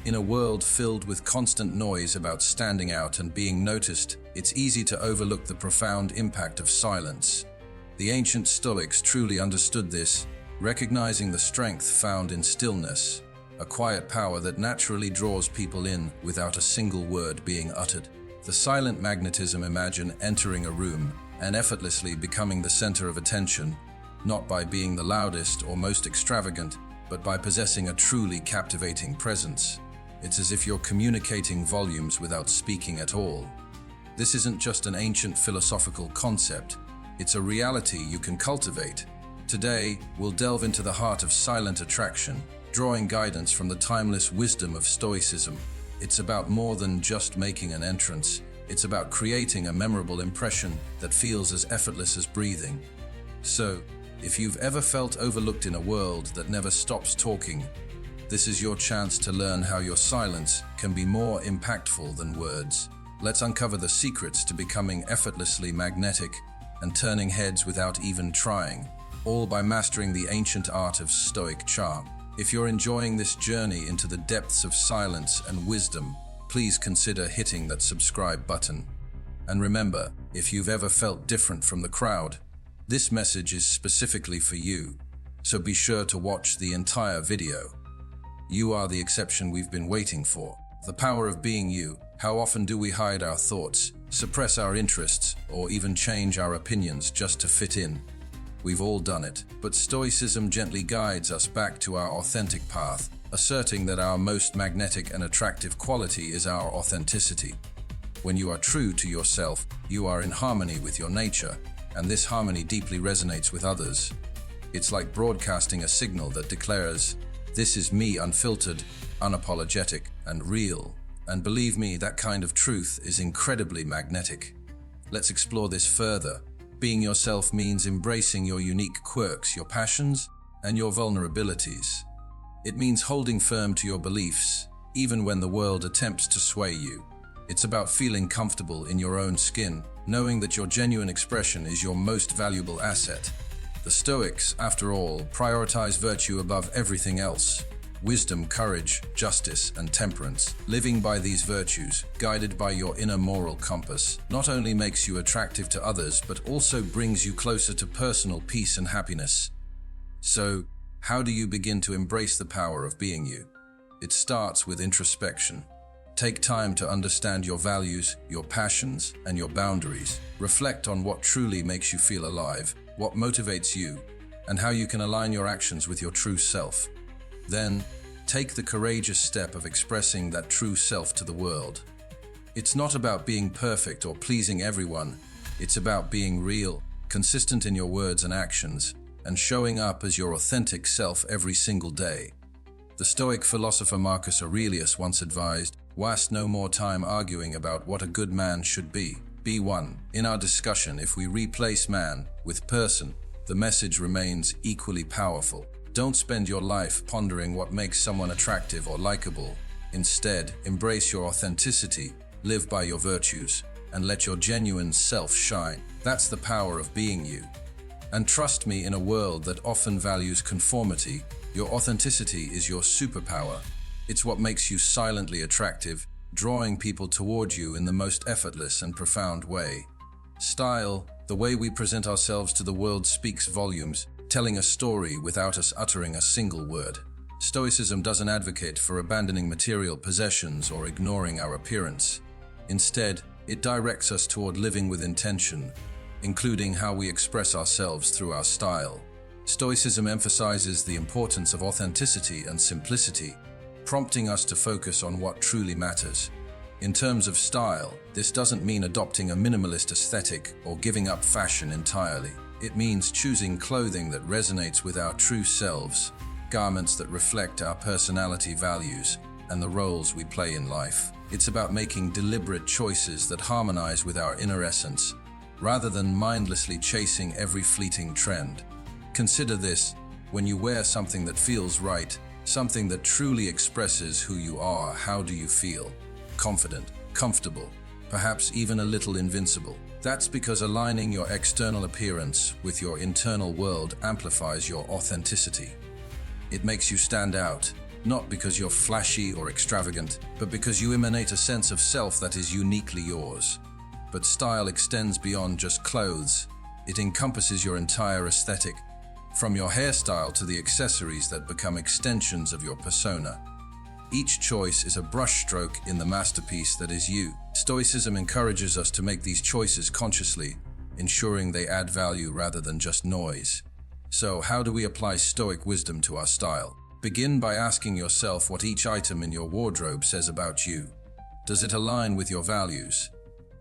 In a world filled with constant noise about standing out and being noticed, it's easy to overlook the profound impact of silence. The ancient Stoics truly understood this, recognizing the strength found in stillness, a quiet power that naturally draws people in without a single word being uttered. The silent magnetism. Imagine entering a room and effortlessly becoming the center of attention, not by being the loudest or most extravagant, but by possessing a truly captivating presence. It's as if you're communicating volumes without speaking at all. This isn't just an ancient philosophical concept, it's a reality you can cultivate. Today, we'll delve into the heart of silent attraction, drawing guidance from the timeless wisdom of Stoicism. It's about more than just making an entrance. It's about creating a memorable impression that feels as effortless as breathing. So, if you've ever felt overlooked in a world that never stops talking, this is your chance to learn how your silence can be more impactful than words. Let's uncover the secrets to becoming effortlessly magnetic and turning heads without even trying, all by mastering the ancient art of Stoic charm. If you're enjoying this journey into the depths of silence and wisdom, please consider hitting that subscribe button. And remember, if you've ever felt different from the crowd, this message is specifically for you, so be sure to watch the entire video. You are the exception we've been waiting for. The power of being you. How often do we hide our thoughts, suppress our interests, or even change our opinions just to fit in? We've all done it, but Stoicism gently guides us back to our authentic path, asserting that our most magnetic and attractive quality is our authenticity. When you are true to yourself, you are in harmony with your nature, and this harmony deeply resonates with others. It's like broadcasting a signal that declares, "This is me, unfiltered, unapologetic, and real." And believe me, that kind of truth is incredibly magnetic. Let's explore this further. Being yourself means embracing your unique quirks, your passions, and your vulnerabilities. It means holding firm to your beliefs, even when the world attempts to sway you. It's about feeling comfortable in your own skin, knowing that your genuine expression is your most valuable asset. The Stoics, after all, prioritize virtue above everything else. Wisdom, courage, justice, and temperance. Living by these virtues, guided by your inner moral compass, not only makes you attractive to others, but also brings you closer to personal peace and happiness. So, how do you begin to embrace the power of being you? It starts with introspection. Take time to understand your values, your passions, and your boundaries. Reflect on what truly makes you feel alive, what motivates you, and how you can align your actions with your true self. Then, take the courageous step of expressing that true self to the world. It's not about being perfect or pleasing everyone. It's about being real, consistent in your words and actions, and showing up as your authentic self every single day. The Stoic philosopher Marcus Aurelius once advised, "Waste no more time arguing about what a good man should be. Be one." In our discussion, if we replace man with person, the message remains equally powerful. Don't spend your life pondering what makes someone attractive or likable. Instead, embrace your authenticity, live by your virtues, and let your genuine self shine. That's the power of being you. And trust me, in a world that often values conformity, your authenticity is your superpower. It's what makes you silently attractive, drawing people toward you in the most effortless and profound way. Style, the way we present ourselves to the world, speaks volumes, telling a story without us uttering a single word. Stoicism doesn't advocate for abandoning material possessions or ignoring our appearance. Instead, it directs us toward living with intention, including how we express ourselves through our style. Stoicism emphasizes the importance of authenticity and simplicity, prompting us to focus on what truly matters. In terms of style, this doesn't mean adopting a minimalist aesthetic or giving up fashion entirely. It means choosing clothing that resonates with our true selves, garments that reflect our personality, values, and the roles we play in life. It's about making deliberate choices that harmonize with our inner essence, rather than mindlessly chasing every fleeting trend. Consider this: when you wear something that feels right, something that truly expresses who you are, how do you feel? Confident, comfortable, perhaps even a little invincible. That's because aligning your external appearance with your internal world amplifies your authenticity. It makes you stand out, not because you're flashy or extravagant, but because you emanate a sense of self that is uniquely yours. But style extends beyond just clothes. It encompasses your entire aesthetic, from your hairstyle to the accessories that become extensions of your persona. Each choice is a brushstroke in the masterpiece that is you. Stoicism encourages us to make these choices consciously, ensuring they add value rather than just noise. So, how do we apply Stoic wisdom to our style? Begin by asking yourself what each item in your wardrobe says about you. Does it align with your values?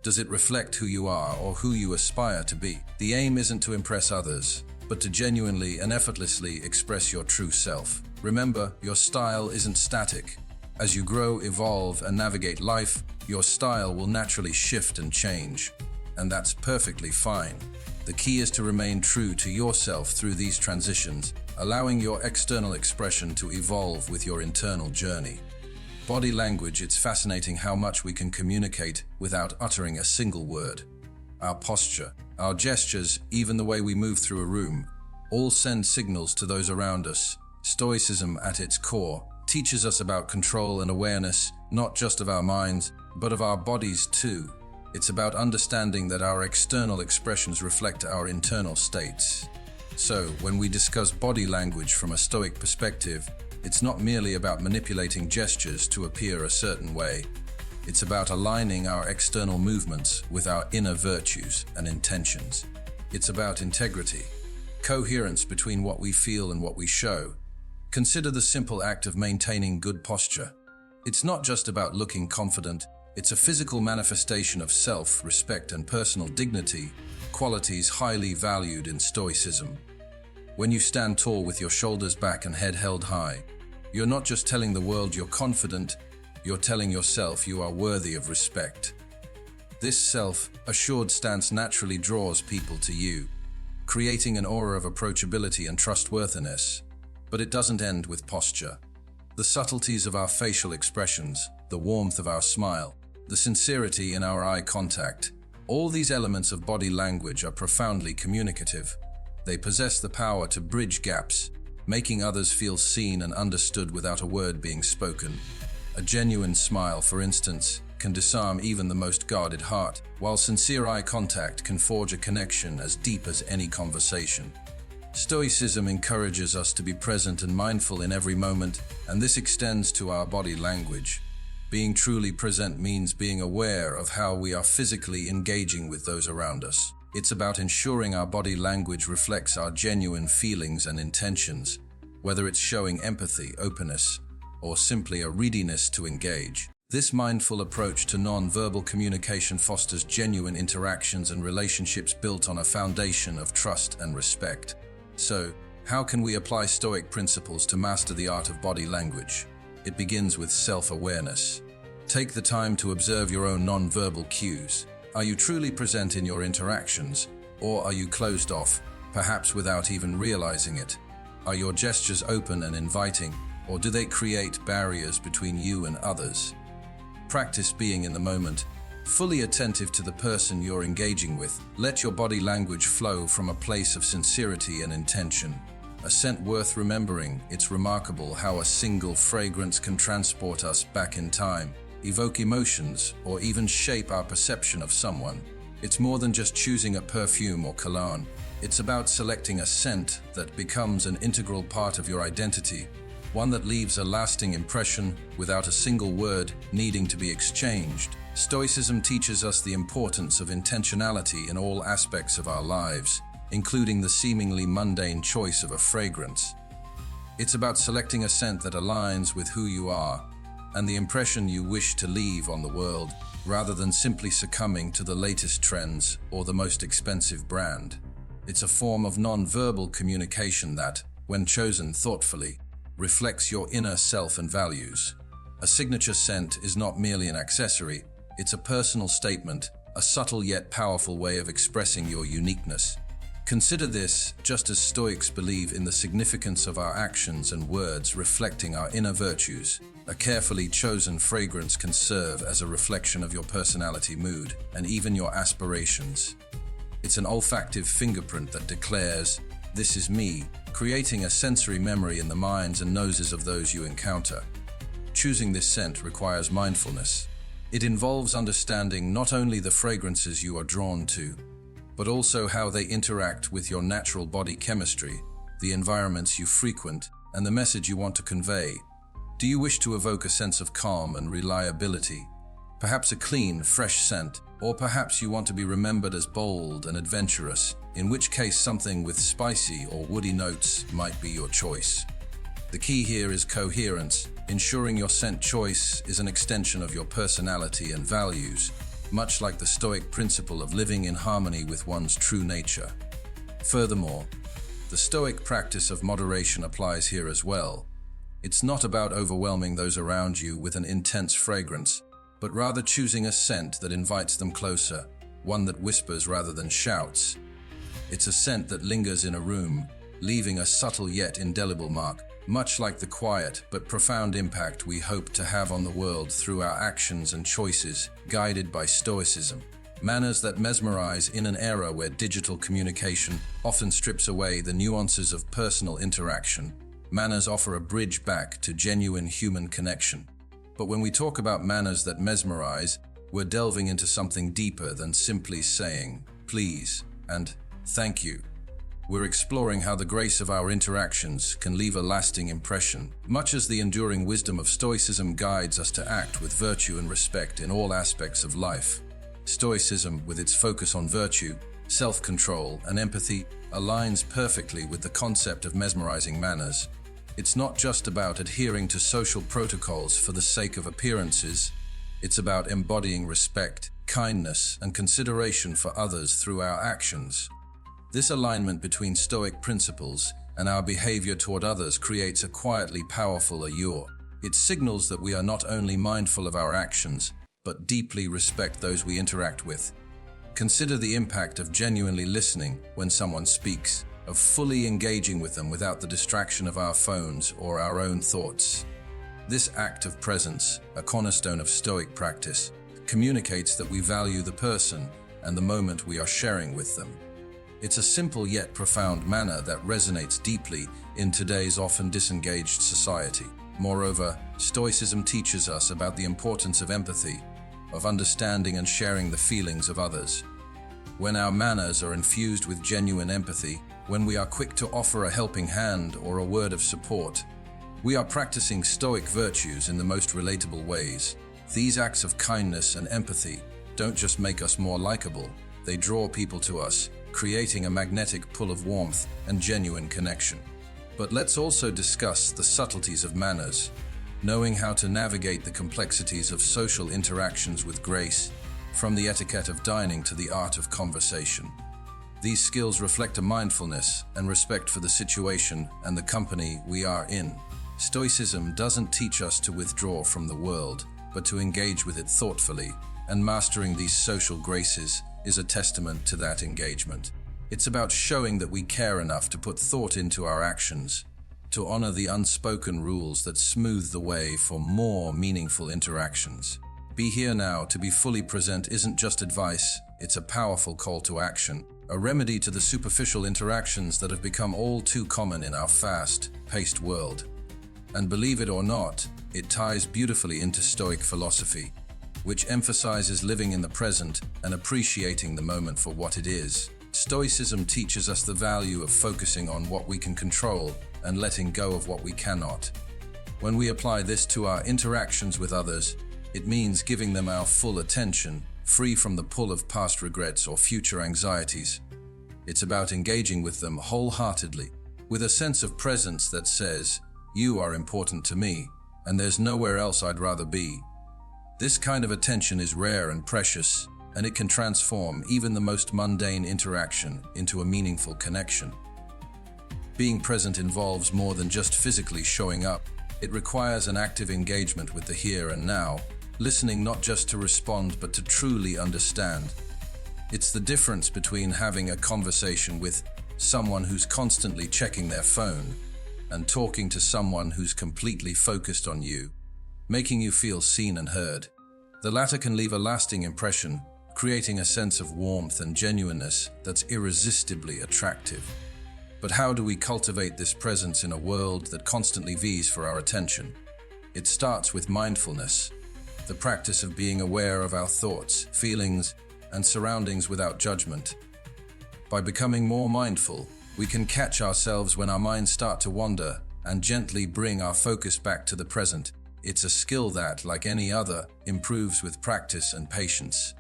Does it reflect who you are or who you aspire to be? The aim isn't to impress others, but to genuinely and effortlessly express your true self. Remember, your style isn't static. As you grow, evolve, and navigate life, your style will naturally shift and change. And that's perfectly fine. The key is to remain true to yourself through these transitions, allowing your external expression to evolve with your internal journey. Body language, it's fascinating how much we can communicate without uttering a single word. Our posture, our gestures, even the way we move through a room, all send signals to those around us. Stoicism, at its core, teaches us about control and awareness, not just of our minds, but of our bodies too. It's about understanding that our external expressions reflect our internal states. So, when we discuss body language from a Stoic perspective, it's not merely about manipulating gestures to appear a certain way. It's about aligning our external movements with our inner virtues and intentions. It's about integrity, coherence between what we feel and what we show. Consider the simple act of maintaining good posture. It's not just about looking confident, it's a physical manifestation of self-respect and personal dignity, qualities highly valued in Stoicism. When you stand tall with your shoulders back and head held high, you're not just telling the world you're confident, you're telling yourself you are worthy of respect. This self-assured stance naturally draws people to you, creating an aura of approachability and trustworthiness. But it doesn't end with posture. The subtleties of our facial expressions, the warmth of our smile, the sincerity in our eye contact, all these elements of body language are profoundly communicative. They possess the power to bridge gaps, making others feel seen and understood without a word being spoken. A genuine smile, for instance, can disarm even the most guarded heart, while sincere eye contact can forge a connection as deep as any conversation. Stoicism encourages us to be present and mindful in every moment, and this extends to our body language. Being truly present means being aware of how we are physically engaging with those around us. It's about ensuring our body language reflects our genuine feelings and intentions, whether it's showing empathy, openness, or simply a readiness to engage. This mindful approach to non-verbal communication fosters genuine interactions and relationships built on a foundation of trust and respect. So, how can we apply Stoic principles to master the art of body language? It begins with self-awareness. Take the time to observe your own non-verbal cues. Are you truly present in your interactions, or are you closed off, perhaps without even realizing it? Are your gestures open and inviting, or do they create barriers between you and others? Practice being in the moment, fully attentive to the person you're engaging with. Let your body language flow from a place of sincerity and intention. A scent worth remembering. It's remarkable how a single fragrance can transport us back in time, evoke emotions, or even shape our perception of someone. It's more than just choosing a perfume or cologne. It's about selecting a scent that becomes an integral part of your identity, one that leaves a lasting impression without a single word needing to be exchanged. Stoicism teaches us the importance of intentionality in all aspects of our lives, including the seemingly mundane choice of a fragrance. It's about selecting a scent that aligns with who you are and the impression you wish to leave on the world, rather than simply succumbing to the latest trends or the most expensive brand. It's a form of non-verbal communication that, when chosen thoughtfully, reflects your inner self and values. A signature scent is not merely an accessory, it's a personal statement, a subtle yet powerful way of expressing your uniqueness. Consider this, just as Stoics believe in the significance of our actions and words reflecting our inner virtues. A carefully chosen fragrance can serve as a reflection of your personality, mood, and even your aspirations. It's an olfactive fingerprint that declares, "This is me," creating a sensory memory in the minds and noses of those you encounter. Choosing this scent requires mindfulness. It involves understanding not only the fragrances you are drawn to, but also how they interact with your natural body chemistry, the environments you frequent, and the message you want to convey. Do you wish to evoke a sense of calm and reliability? Perhaps a clean, fresh scent, or perhaps you want to be remembered as bold and adventurous, in which case something with spicy or woody notes might be your choice. The key here is coherence, ensuring your scent choice is an extension of your personality and values, much like the Stoic principle of living in harmony with one's true nature. Furthermore, the Stoic practice of moderation applies here as well. It's not about overwhelming those around you with an intense fragrance, but rather choosing a scent that invites them closer, one that whispers rather than shouts. It's a scent that lingers in a room, leaving a subtle yet indelible mark, much like the quiet but profound impact we hope to have on the world through our actions and choices, guided by Stoicism. Manners that mesmerize in an era where digital communication often strips away the nuances of personal interaction. Manners offer a bridge back to genuine human connection. But when we talk about manners that mesmerize, we're delving into something deeper than simply saying, please, and thank you. We're exploring how the grace of our interactions can leave a lasting impression, much as the enduring wisdom of Stoicism guides us to act with virtue and respect in all aspects of life. Stoicism, with its focus on virtue, self-control, and empathy, aligns perfectly with the concept of mesmerizing manners. It's not just about adhering to social protocols for the sake of appearances. It's about embodying respect, kindness, and consideration for others through our actions. This alignment between Stoic principles and our behavior toward others creates a quietly powerful allure. It signals that we are not only mindful of our actions, but deeply respect those we interact with. Consider the impact of genuinely listening when someone speaks, of fully engaging with them without the distraction of our phones or our own thoughts. This act of presence, a cornerstone of Stoic practice, communicates that we value the person and the moment we are sharing with them. It's a simple yet profound manner that resonates deeply in today's often disengaged society. Moreover, Stoicism teaches us about the importance of empathy, of understanding and sharing the feelings of others. When our manners are infused with genuine empathy, when we are quick to offer a helping hand or a word of support, we are practicing Stoic virtues in the most relatable ways. These acts of kindness and empathy don't just make us more likable, they draw people to us, creating a magnetic pull of warmth and genuine connection. But let's also discuss the subtleties of manners. Knowing how to navigate the complexities of social interactions with grace, from the etiquette of dining to the art of conversation. These skills reflect a mindfulness and respect for the situation and the company we are in. Stoicism doesn't teach us to withdraw from the world, but to engage with it thoughtfully, and mastering these social graces is a testament to that engagement. It's about showing that we care enough to put thought into our actions, to honor the unspoken rules that smooth the way for more meaningful interactions. Be here now to be fully present isn't just advice, it's a powerful call to action, a remedy to the superficial interactions that have become all too common in our fast-paced world. And believe it or not, it ties beautifully into Stoic philosophy, which emphasizes living in the present and appreciating the moment for what it is. Stoicism teaches us the value of focusing on what we can control and letting go of what we cannot. When we apply this to our interactions with others, it means giving them our full attention, free from the pull of past regrets or future anxieties. It's about engaging with them wholeheartedly, with a sense of presence that says, "You are important to me, and there's nowhere else I'd rather be." This kind of attention is rare and precious, and it can transform even the most mundane interaction into a meaningful connection. Being present involves more than just physically showing up. It requires an active engagement with the here and now, listening not just to respond but to truly understand. It's the difference between having a conversation with someone who's constantly checking their phone and talking to someone who's completely focused on you, making you feel seen and heard. The latter can leave a lasting impression, creating a sense of warmth and genuineness that's irresistibly attractive. But how do we cultivate this presence in a world that constantly vies for our attention? It starts with mindfulness, the practice of being aware of our thoughts, feelings, and surroundings without judgment. By becoming more mindful, we can catch ourselves when our minds start to wander and gently bring our focus back to the present. It's a skill that, like any other, improves with practice and patience.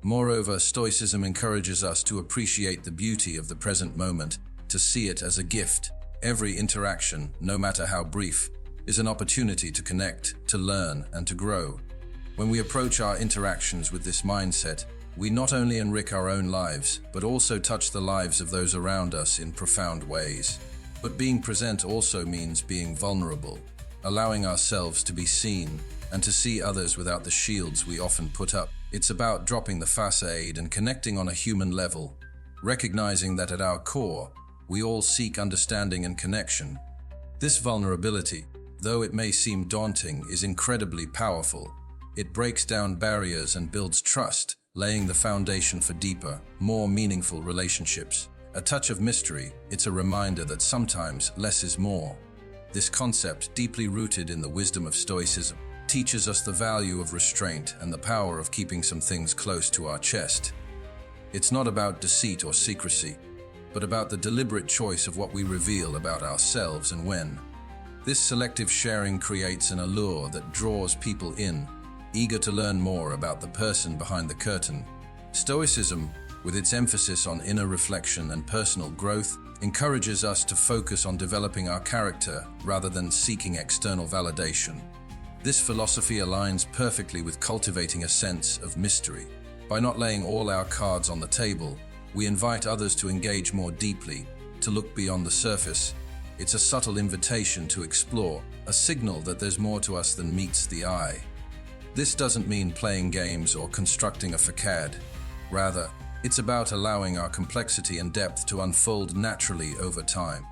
Moreover, Stoicism encourages us to appreciate the beauty of the present moment, to see it as a gift. Every interaction, no matter how brief, is an opportunity to connect, to learn, and to grow. When we approach our interactions with this mindset, we not only enrich our own lives, but also touch the lives of those around us in profound ways. But being present also means being vulnerable, allowing ourselves to be seen and to see others without the shields we often put up. It's about dropping the facade and connecting on a human level, recognizing that at our core, we all seek understanding and connection. This vulnerability, though it may seem daunting, is incredibly powerful. It breaks down barriers and builds trust, laying the foundation for deeper, more meaningful relationships. A touch of mystery, it's a reminder that sometimes less is more. This concept, deeply rooted in the wisdom of Stoicism, teaches us the value of restraint and the power of keeping some things close to our chest. It's not about deceit or secrecy, but about the deliberate choice of what we reveal about ourselves and when. This selective sharing creates an allure that draws people in, eager to learn more about the person behind the curtain. Stoicism, with its emphasis on inner reflection and personal growth, encourages us to focus on developing our character rather than seeking external validation. This philosophy aligns perfectly with cultivating a sense of mystery. By not laying all our cards on the table, we invite others to engage more deeply, to look beyond the surface. It's a subtle invitation to explore, a signal that there's more to us than meets the eye. This doesn't mean playing games or constructing a facade. Rather, it's about allowing our complexity and depth to unfold naturally over time.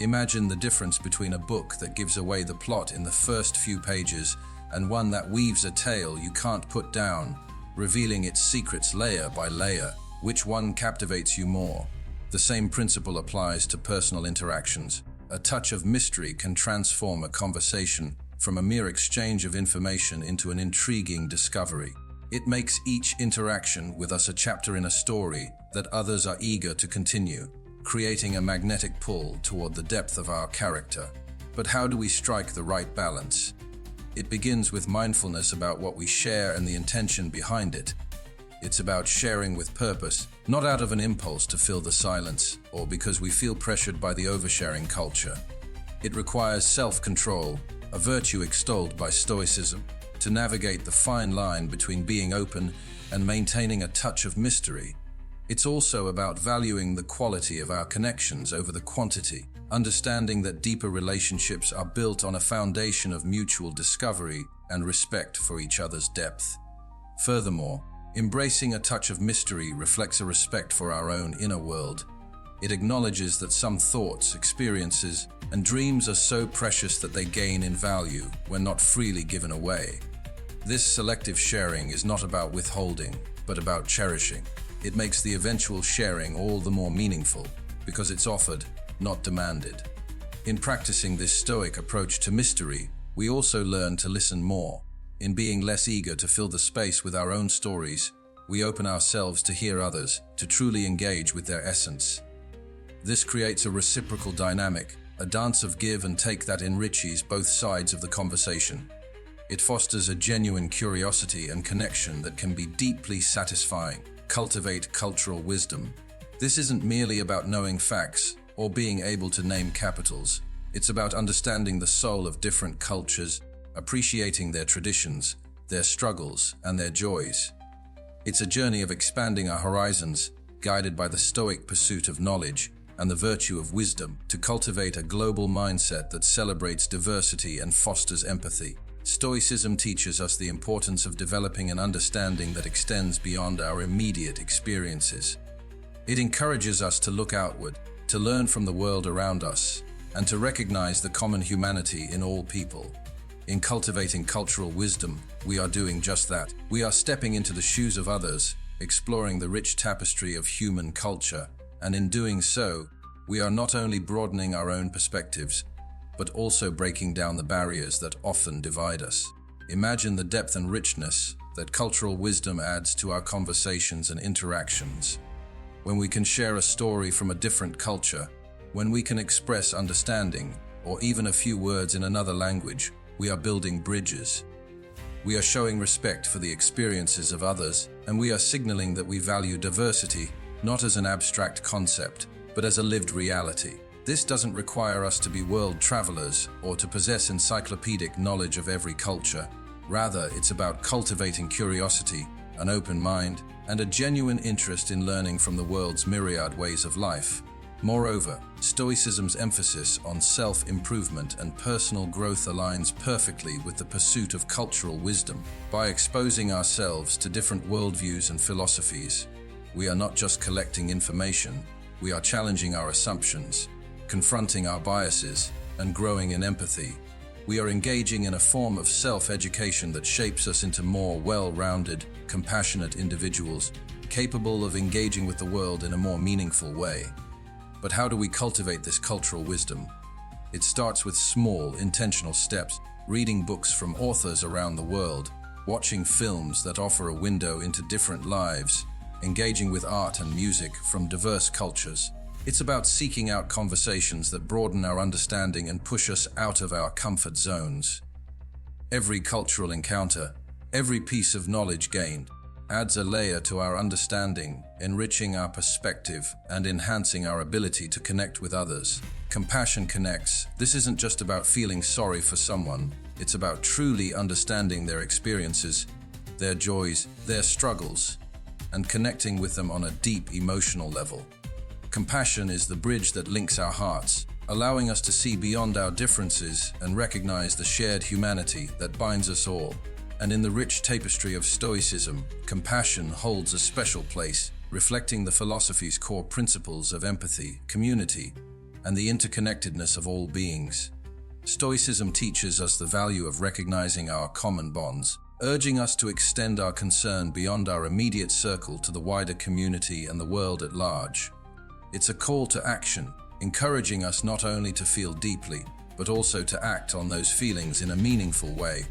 Imagine the difference between a book that gives away the plot in the first few pages and one that weaves a tale you can't put down, revealing its secrets layer by layer. Which one captivates you more? The same principle applies to personal interactions. A touch of mystery can transform a conversation from a mere exchange of information into an intriguing discovery. It makes each interaction with us a chapter in a story that others are eager to continue, creating a magnetic pull toward the depth of our character. But how do we strike the right balance? It begins with mindfulness about what we share and the intention behind it. It's about sharing with purpose, not out of an impulse to fill the silence or because we feel pressured by the oversharing culture. It requires self-control, a virtue extolled by Stoicism, to navigate the fine line between being open and maintaining a touch of mystery. It's also about valuing the quality of our connections over the quantity, understanding that deeper relationships are built on a foundation of mutual discovery and respect for each other's depth. Furthermore, embracing a touch of mystery reflects a respect for our own inner world. It acknowledges that some thoughts, experiences, and dreams are so precious that they gain in value when not freely given away. This selective sharing is not about withholding, but about cherishing. It makes the eventual sharing all the more meaningful because it's offered, not demanded. In practicing this Stoic approach to mystery, we also learn to listen more. In being less eager to fill the space with our own stories, we open ourselves to hear others, to truly engage with their essence. This creates a reciprocal dynamic, a dance of give and take that enriches both sides of the conversation. It fosters a genuine curiosity and connection that can be deeply satisfying. Cultivate cultural wisdom. This isn't merely about knowing facts or being able to name capitals. It's about understanding the soul of different cultures, appreciating their traditions, their struggles, and their joys. It's a journey of expanding our horizons, guided by the Stoic pursuit of knowledge and the virtue of wisdom, to cultivate a global mindset that celebrates diversity and fosters empathy. Stoicism teaches us the importance of developing an understanding that extends beyond our immediate experiences. It encourages us to look outward, to learn from the world around us, and to recognize the common humanity in all people. In cultivating cultural wisdom, we are doing just that. We are stepping into the shoes of others, exploring the rich tapestry of human culture, and in doing so, We are not only broadening our own perspectives, but also breaking down the barriers that often divide us. Imagine the depth and richness that cultural wisdom adds to our conversations and interactions. When we can share a story from a different culture, when we can express understanding, or even a few words in another language, we are building bridges. We are showing respect for the experiences of others, and we are signaling that we value diversity, not as an abstract concept, but as a lived reality. This doesn't require us to be world travelers or to possess encyclopedic knowledge of every culture. Rather, it's about cultivating curiosity, an open mind, and a genuine interest in learning from the world's myriad ways of life. Moreover, Stoicism's emphasis on self-improvement and personal growth aligns perfectly with the pursuit of cultural wisdom. By exposing ourselves to different worldviews and philosophies, we are not just collecting information, we are challenging our assumptions, confronting our biases, and growing in empathy. We are engaging in a form of self-education that shapes us into more well-rounded, compassionate individuals, capable of engaging with the world in a more meaningful way. But how do we cultivate this cultural wisdom? It starts with small, intentional steps, reading books from authors around the world, watching films that offer a window into different lives, engaging with art and music from diverse cultures. It's about seeking out conversations that broaden our understanding and push us out of our comfort zones. Every cultural encounter, every piece of knowledge gained, adds a layer to our understanding, enriching our perspective and enhancing our ability to connect with others. Compassion connects. This isn't just about feeling sorry for someone, it's about truly understanding their experiences, their joys, their struggles, and connecting with them on a deep emotional level. Compassion is the bridge that links our hearts, allowing us to see beyond our differences and recognize the shared humanity that binds us all. And in the rich tapestry of Stoicism, compassion holds a special place, reflecting the philosophy's core principles of empathy, community, and the interconnectedness of all beings. Stoicism teaches us the value of recognizing our common bonds, urging us to extend our concern beyond our immediate circle to the wider community and the world at large. It's a call to action, encouraging us not only to feel deeply, but also to act on those feelings in a meaningful way.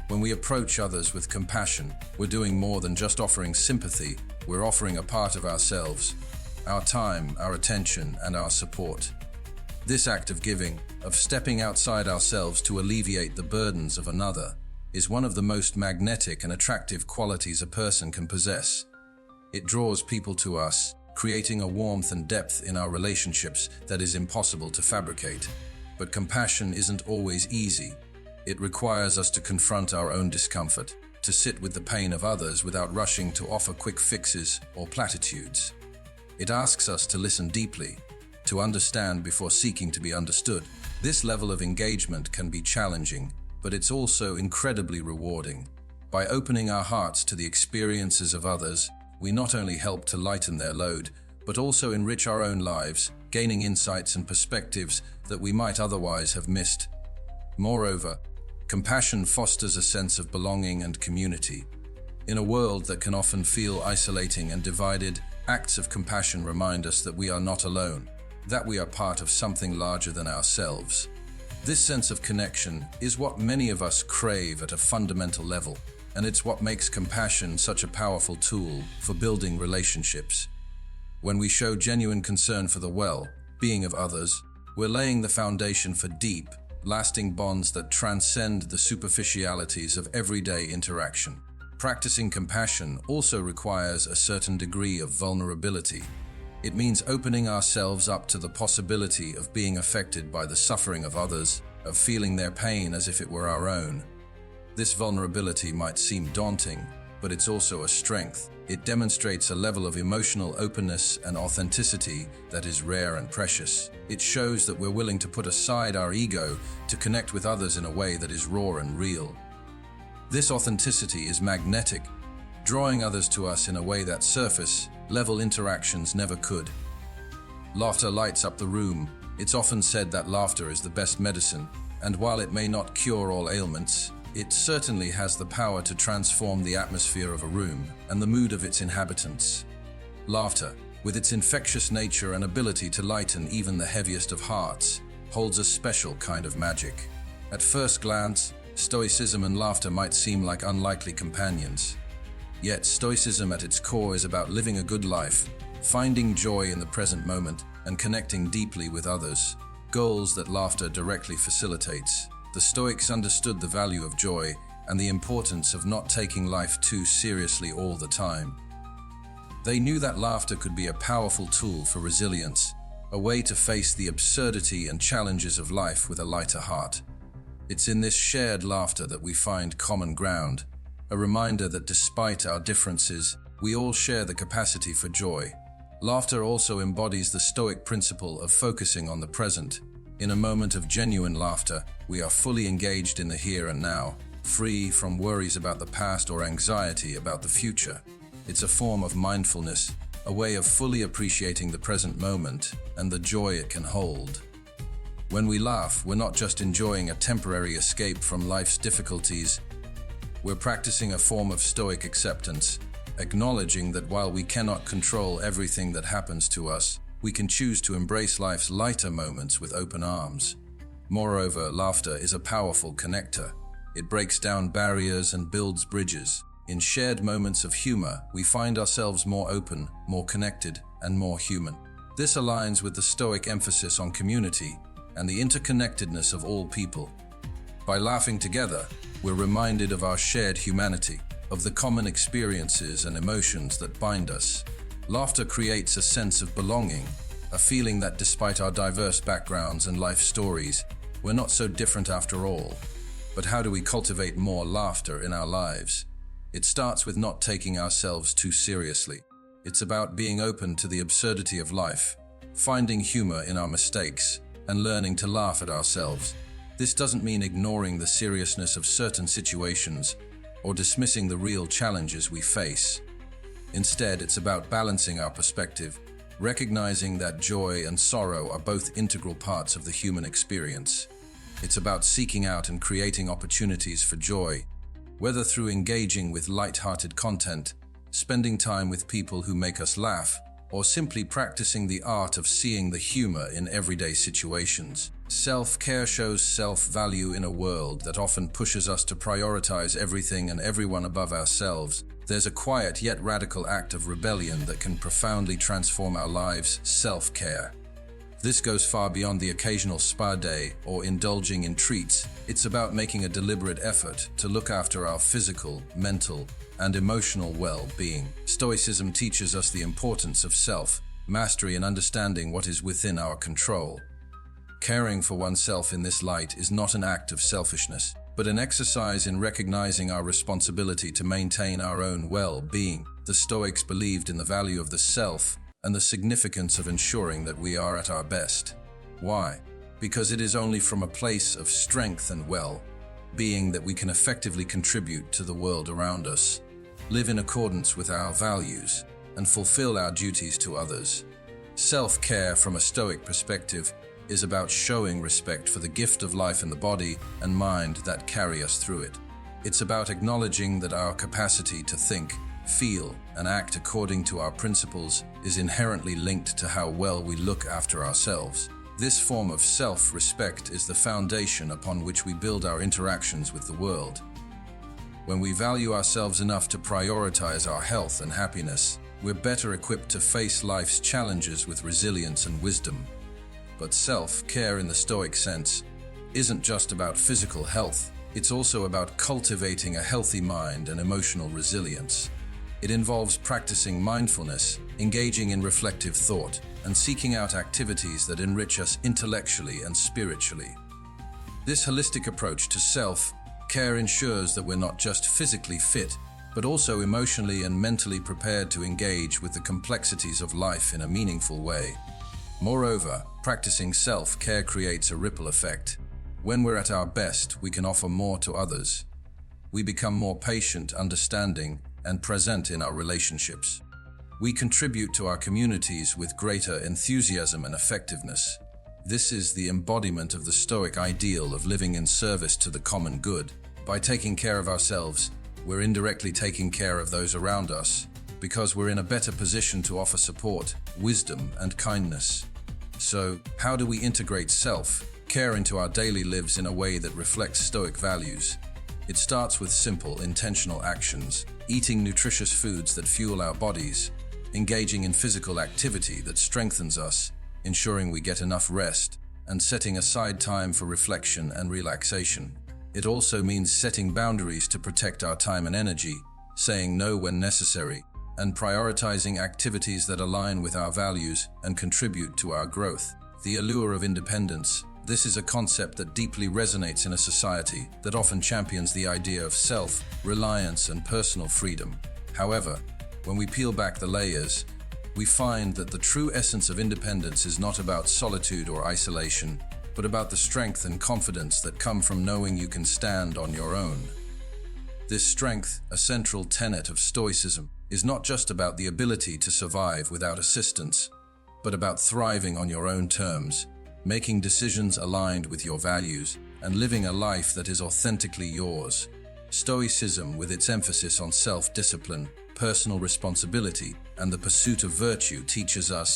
When we approach others with compassion, we're doing more than just offering sympathy, we're offering a part of ourselves, our time, our attention, and our support. This act of giving, of stepping outside ourselves to alleviate the burdens of another, is one of the most magnetic and attractive qualities a person can possess. It draws people to us, creating a warmth and depth in our relationships that is impossible to fabricate. But compassion isn't always easy. It requires us to confront our own discomfort, to sit with the pain of others without rushing to offer quick fixes or platitudes. It asks us to listen deeply, to understand before seeking to be understood. This level of engagement can be challenging, but it's also incredibly rewarding. By opening our hearts to the experiences of others, we not only help to lighten their load, but also enrich our own lives, gaining insights and perspectives that we might otherwise have missed. Moreover, compassion fosters a sense of belonging and community. In a world that can often feel isolating and divided, acts of compassion remind us that we are not alone, that we are part of something larger than ourselves. This sense of connection is what many of us crave at a fundamental level, and it's what makes compassion such a powerful tool for building relationships. When we show genuine concern for the well-being of others, we're laying the foundation for deep, lasting bonds that transcend the superficialities of everyday interaction. Practicing compassion also requires a certain degree of vulnerability. It means opening ourselves up to the possibility of being affected by the suffering of others, of feeling their pain as if it were our own. This vulnerability might seem daunting, but it's also a strength. It demonstrates a level of emotional openness and authenticity that is rare and precious. It shows that we're willing to put aside our ego to connect with others in a way that is raw and real. This authenticity is magnetic, drawing others to us in a way that surface-level interactions never could. Laughter lights up the room. It's often said that laughter is the best medicine, and while it may not cure all ailments, it certainly has the power to transform the atmosphere of a room and the mood of its inhabitants. Laughter, with its infectious nature and ability to lighten even the heaviest of hearts, holds a special kind of magic. At first glance, stoicism and laughter might seem like unlikely companions. Yet stoicism at its core is about living a good life, finding joy in the present moment, and connecting deeply with others, goals that laughter directly facilitates. The Stoics understood the value of joy and the importance of not taking life too seriously all the time. They knew that laughter could be a powerful tool for resilience, a way to face the absurdity and challenges of life with a lighter heart. It's in this shared laughter that we find common ground, a reminder that despite our differences, we all share the capacity for joy. Laughter also embodies the Stoic principle of focusing on the present. In a moment of genuine laughter, we are fully engaged in the here and now, free from worries about the past or anxiety about the future. It's a form of mindfulness, a way of fully appreciating the present moment and the joy it can hold. When we laugh, we're not just enjoying a temporary escape from life's difficulties. We're practicing a form of Stoic acceptance, acknowledging that while we cannot control everything that happens to us, we can choose to embrace life's lighter moments with open arms. Moreover, laughter is a powerful connector. It breaks down barriers and builds bridges. In shared moments of humor, we find ourselves more open, more connected, and more human. This aligns with the Stoic emphasis on community and the interconnectedness of all people. By laughing together, we're reminded of our shared humanity, of the common experiences and emotions that bind us. Laughter creates a sense of belonging, a feeling that despite our diverse backgrounds and life stories, we're not so different after all. But how do we cultivate more laughter in our lives? It starts with not taking ourselves too seriously. It's about being open to the absurdity of life, finding humor in our mistakes, and learning to laugh at ourselves. This doesn't mean ignoring the seriousness of certain situations or dismissing the real challenges we face. Instead, it's about balancing our perspective, recognizing that joy and sorrow are both integral parts of the human experience. It's about seeking out and creating opportunities for joy, whether through engaging with light-hearted content, spending time with people who make us laugh, or simply practicing the art of seeing the humor in everyday situations. Self-care shows self-value in a world that often pushes us to prioritize everything and everyone above ourselves. There's a quiet yet radical act of rebellion that can profoundly transform our lives: self-care. This goes far beyond the occasional spa day or indulging in treats. It's about making a deliberate effort to look after our physical, mental, and emotional well-being. Stoicism teaches us the importance of self-mastery and understanding what is within our control. Caring for oneself in this light is not an act of selfishness, but an exercise in recognizing our responsibility to maintain our own well-being. The Stoics believed in the value of the self and the significance of ensuring that we are at our best. Why? Because it is only from a place of strength and well-being that we can effectively contribute to the world around us, live in accordance with our values, and fulfill our duties to others. Self-care from a Stoic perspective is about showing respect for the gift of life and the body and mind that carry us through it. It's about acknowledging that our capacity to think, feel, and act according to our principles is inherently linked to how well we look after ourselves. This form of self-respect is the foundation upon which we build our interactions with the world. When we value ourselves enough to prioritize our health and happiness, we're better equipped to face life's challenges with resilience and wisdom. But self-care in the Stoic sense isn't just about physical health. It's also about cultivating a healthy mind and emotional resilience. It involves practicing mindfulness, engaging in reflective thought, and seeking out activities that enrich us intellectually and spiritually. This holistic approach to self-care ensures that we're not just physically fit, but also emotionally and mentally prepared to engage with the complexities of life in a meaningful way. Moreover, practicing self-care creates a ripple effect. When we're at our best, we can offer more to others. We become more patient, understanding, and present in our relationships. We contribute to our communities with greater enthusiasm and effectiveness. This is the embodiment of the Stoic ideal of living in service to the common good. By taking care of ourselves, we're indirectly taking care of those around us. because we're in a better position to offer support, wisdom, and kindness. So, how do we integrate self-care into our daily lives in a way that reflects Stoic values? It starts with simple, intentional actions, eating nutritious foods that fuel our bodies, engaging in physical activity that strengthens us, ensuring we get enough rest, and setting aside time for reflection and relaxation. It also means setting boundaries to protect our time and energy, saying no when necessary, and prioritizing activities that align with our values and contribute to our growth. The allure of independence. This is a concept that deeply resonates in a society that often champions the idea of self-reliance and personal freedom. However, when we peel back the layers, we find that the true essence of independence is not about solitude or isolation, but about the strength and confidence that come from knowing you can stand on your own. This strength, a central tenet of Stoicism, is not just about the ability to survive without assistance, but about thriving on your own terms, making decisions aligned with your values, and living a life that is authentically yours. Stoicism, with its emphasis on self-discipline, personal responsibility, and the pursuit of virtue, teaches us